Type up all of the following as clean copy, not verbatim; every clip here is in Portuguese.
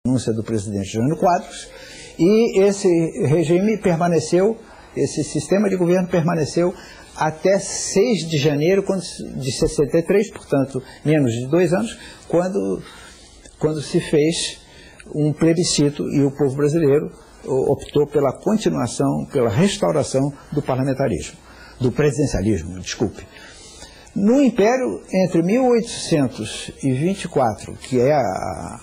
renúncia do presidente Jânio Quadros, e esse regime permaneceu, esse sistema de governo permaneceu até 6 de janeiro de 63, portanto, menos de 2 anos, quando se fez um plebiscito e o povo brasileiro optou pela continuação, pela restauração do parlamentarismo, do presidencialismo, desculpe. No Império, entre 1824, que é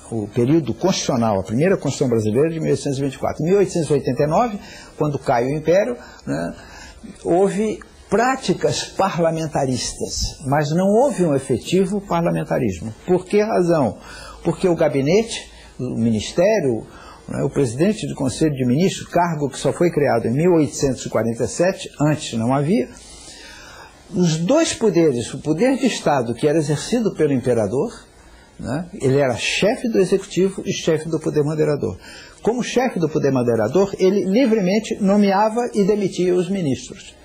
o período constitucional, a primeira Constituição brasileira de 1824, 1889, quando cai o Império, né, houve práticas parlamentaristas, mas não houve um efetivo parlamentarismo. Por que razão? Porque o gabinete, o ministério, né, o presidente do Conselho de Ministros, cargo que só foi criado em 1847, antes não havia. Os dois poderes, o poder de Estado, que era exercido pelo imperador, né, ele era chefe do executivo e chefe do poder moderador. Como chefe do poder moderador, ele livremente nomeava e demitia os ministros.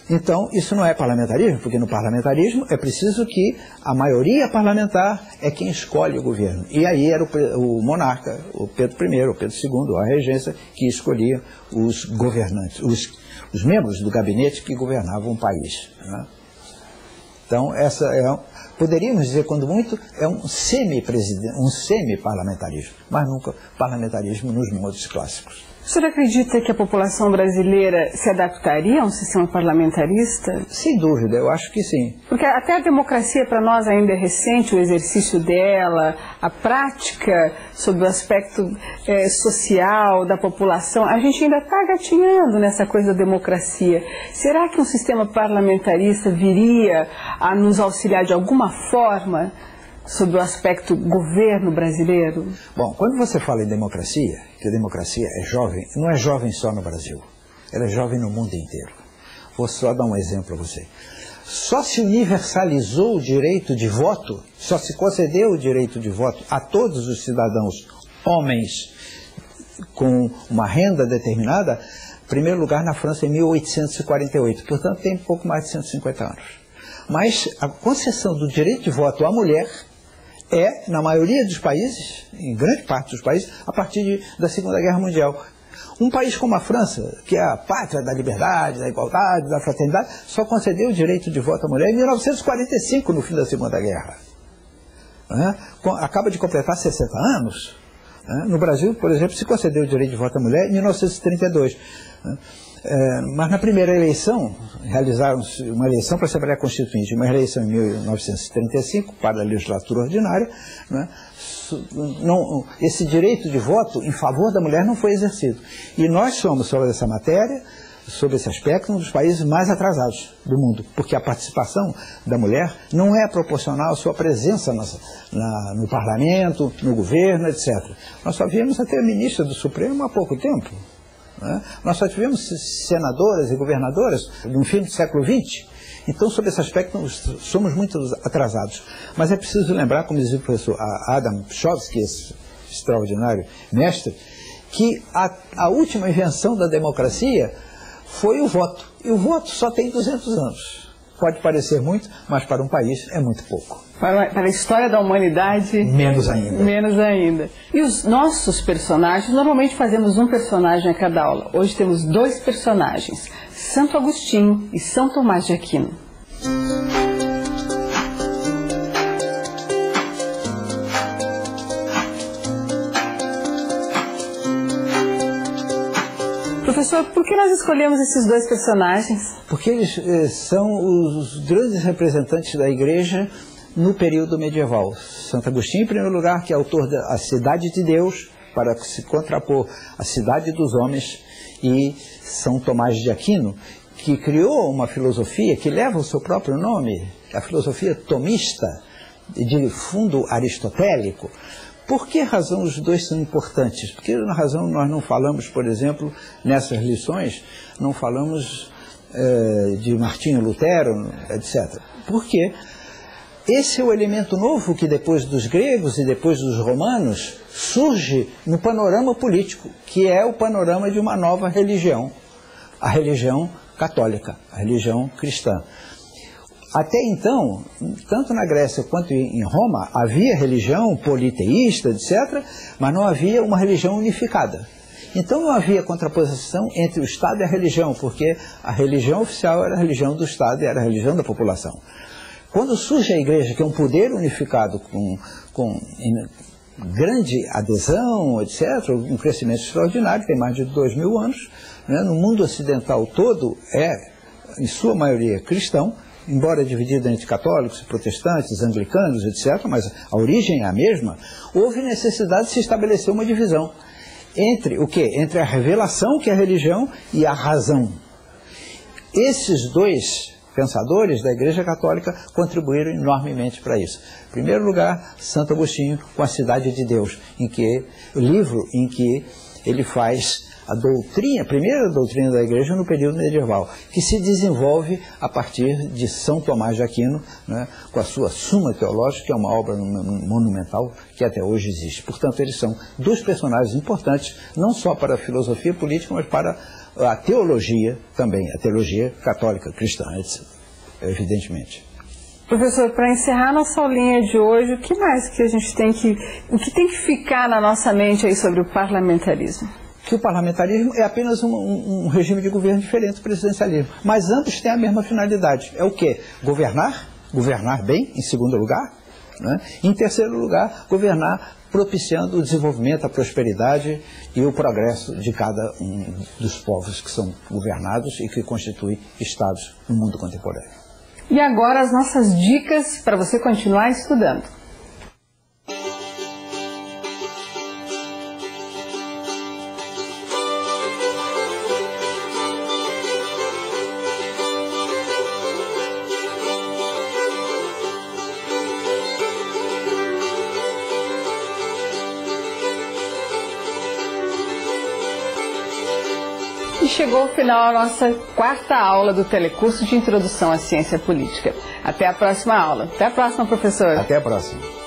Então, isso não é parlamentarismo, porque no parlamentarismo é preciso que a maioria parlamentar é quem escolhe o governo. E aí era o monarca, o Pedro I, o Pedro II, a regência, que escolhia os governantes, os membros do gabinete que governavam o país, né? Então, poderíamos dizer, quando muito, é um semi-parlamentarismo, mas nunca parlamentarismo nos modos clássicos. O senhor acredita que a população brasileira se adaptaria a um sistema parlamentarista? Sem dúvida, eu acho que sim. Porque até a democracia para nós ainda é recente, o exercício dela, a prática sobre o aspecto social da população, a gente ainda está gatinhando nessa coisa da democracia. Será que um sistema parlamentarista viria a nos auxiliar de alguma forma sobre o aspecto governo brasileiro? Bom, quando você fala em democracia, que a democracia é jovem, não é jovem só no Brasil, ela é jovem no mundo inteiro. Vou só dar um exemplo a você. Só se universalizou o direito de voto, só se concedeu o direito de voto a todos os cidadãos, homens, com uma renda determinada, em primeiro lugar na França em 1848, portanto tem pouco mais de 150 anos. Mas a concessão do direito de voto à mulher é, na maioria dos países, em grande parte dos países, a partir da Segunda Guerra Mundial. Um país como a França, que é a pátria da liberdade, da igualdade, da fraternidade, só concedeu o direito de voto à mulher em 1945, no fim da Segunda Guerra. Acaba de completar 60 anos. No Brasil, por exemplo, se concedeu o direito de voto à mulher em 1932. Mas na primeira eleição, realizaram-se uma eleição para a Assembleia Constituinte, uma eleição em 1935 para a legislatura ordinária, né? Esse direito de voto em favor da mulher não foi exercido. E nós somos, sobre essa matéria, sobre esse aspecto, um dos países mais atrasados do mundo, porque a participação da mulher não é proporcional à sua presença no parlamento, no governo, etc. Nós só vimos até a ministra do Supremo há pouco tempo. Nós só tivemos senadoras e governadoras no fim do século XX. Então, sobre esse aspecto, nós somos muito atrasados. Mas é preciso lembrar, como dizia o professor Adam Pschowski, esse extraordinário mestre, que a última invenção da democracia foi o voto. E o voto só tem 200 anos. Pode parecer muito, mas para um país é muito pouco. Para a história da humanidade... Menos ainda. Menos ainda. E os nossos personagens, normalmente fazemos um personagem a cada aula. Hoje temos 2 personagens, Santo Agostinho e São Tomás de Aquino. Professor, por que nós escolhemos esses 2 personagens? Porque eles são os grandes representantes da Igreja no período medieval. Santo Agostinho, em primeiro lugar, que é autor da A Cidade de Deus, para se contrapor à Cidade dos Homens, e São Tomás de Aquino, que criou uma filosofia que leva o seu próprio nome, a filosofia tomista, de fundo aristotélico. Por que razão os 2 são importantes? Porque na razão nós não falamos, por exemplo, nessas lições, não falamos de Martinho Lutero, etc. Porque esse é o elemento novo que depois dos gregos e depois dos romanos surge no panorama político, que é o panorama de uma nova religião, a religião católica, a religião cristã. Até então, tanto na Grécia quanto em Roma, havia religião politeísta, etc., mas não havia uma religião unificada. Então não havia contraposição entre o Estado e a religião, porque a religião oficial era a religião do Estado e era a religião da população. Quando surge a Igreja, que é um poder unificado com grande adesão, etc., um crescimento extraordinário, tem mais de 2000 anos, né? No mundo ocidental todo é, em sua maioria, cristão, embora dividido entre católicos, protestantes, anglicanos, etc., mas a origem é a mesma, houve necessidade de se estabelecer uma divisão entre o quê? Entre a revelação, que é a religião, e a razão. Esses dois pensadores da Igreja Católica contribuíram enormemente para isso. Em primeiro lugar, Santo Agostinho, com a Cidade de Deus, o livro em que ele faz a primeira doutrina da Igreja no período medieval, que se desenvolve a partir de São Tomás de Aquino, né, com a sua Suma Teológica, que é uma obra monumental que até hoje existe. Portanto, eles são dois personagens importantes, não só para a filosofia política, mas para a teologia também, a teologia católica, cristã, evidentemente. Professor, para encerrar nossa aulinha de hoje, o que mais que a gente tem que ficar na nossa mente aí sobre o parlamentarismo? Que o parlamentarismo é apenas um regime de governo diferente do presidencialismo. Mas ambos têm a mesma finalidade. É o quê? Governar bem, em segundo lugar. Né? Em terceiro lugar, governar propiciando o desenvolvimento, a prosperidade e o progresso de cada um dos povos que são governados e que constituem estados no mundo contemporâneo. E agora as nossas dicas para você continuar estudando. E chegou ao final a nossa quarta aula do telecurso de Introdução à Ciência Política. Até a próxima aula. Até a próxima, professor. Até a próxima.